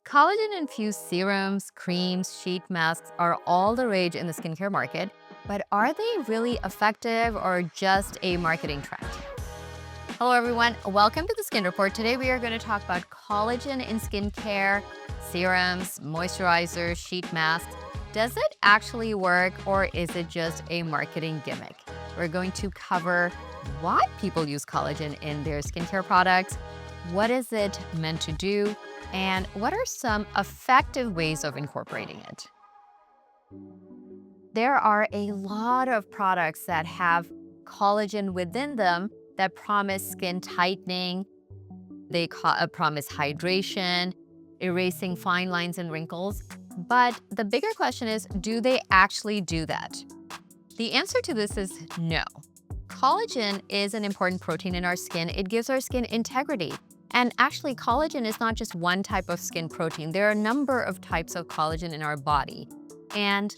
Collagen-infused serums, creams, sheet masks are all the rage in the skincare market, but are they really effective or just a marketing trend? Hello everyone, welcome to the Skin Report. Today we are going to talk about collagen in skincare, serums, moisturizers, sheet masks. Does it actually work or is it just a marketing gimmick? We're going to cover why people use collagen in their skincare products, what is it meant to do, and what are some effective ways of incorporating it? There are a lot of products that have collagen within them that promise skin tightening, promise hydration, erasing fine lines and wrinkles. But the bigger question is, do they actually do that? The answer to this is no. Collagen is an important protein in our skin. It gives our skin integrity. And actually, collagen is not just one type of skin protein. There are a number of types of collagen in our body. And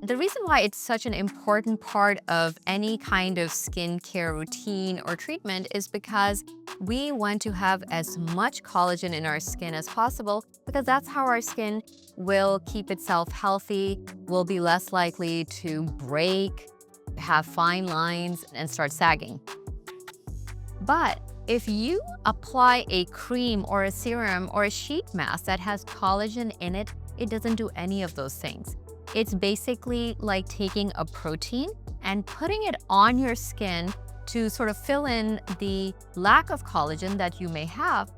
the reason why it's such an important part of any kind of skincare routine or treatment is because we want to have as much collagen in our skin as possible, because that's how our skin will keep itself healthy, will be less likely to break, have fine lines, and start sagging. But if you apply a cream or a serum or a sheet mask that has collagen in it, it doesn't do any of those things. It's basically like taking a protein and putting it on your skin to sort of fill in the lack of collagen that you may have.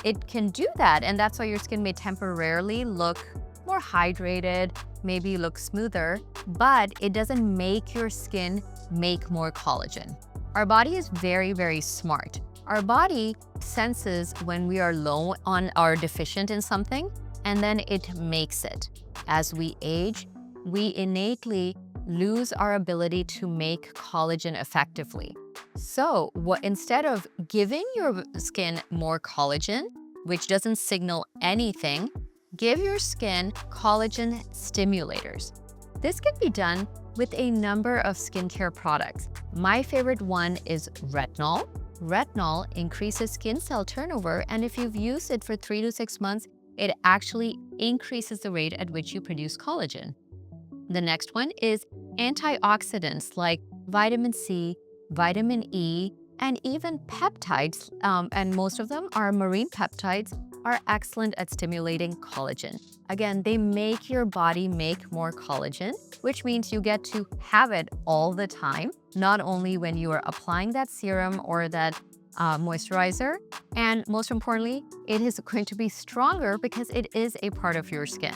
It can do that, and that's why your skin may temporarily look more hydrated, maybe look smoother, but it doesn't make your skin make more collagen. Our body is very, very smart. Our body senses when we are low on or deficient in something, and then it makes it. As we age, we innately lose our ability to make collagen effectively. So instead of giving your skin more collagen, which doesn't signal anything, give your skin collagen stimulators. This can be done with a number of skincare products. My favorite one is Retinol. Retinol increases skin cell turnover, and if you've used it for 3 to 6 months, it actually increases the rate at which you produce collagen. The next one is antioxidants like vitamin C, vitamin E, and even peptides, and most of them are marine peptides, are excellent at stimulating collagen. Again, they make your body make more collagen, which means you get to have it all the time, not only when you are applying that serum or that moisturizer, and most importantly, it is going to be stronger because it is a part of your skin.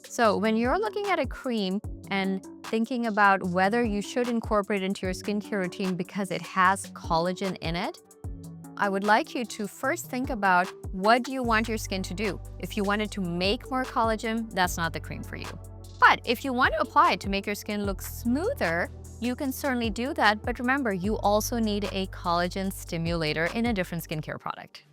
So when you're looking at a cream and thinking about whether you should incorporate it into your skincare routine because it has collagen in it, I would like you to first think about, what do you want your skin to do? If you wanted to make more collagen, that's not the cream for you. But if you want to apply it to make your skin look smoother, you can certainly do that. But remember, you also need a collagen stimulator in a different skincare product.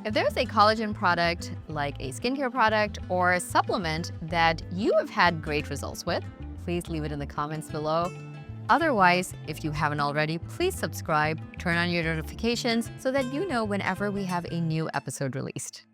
If there's a collagen product, like a skincare product or a supplement that you have had great results with, please leave it in the comments below. Otherwise, if you haven't already, please subscribe, turn on your notifications so that you know whenever we have a new episode released.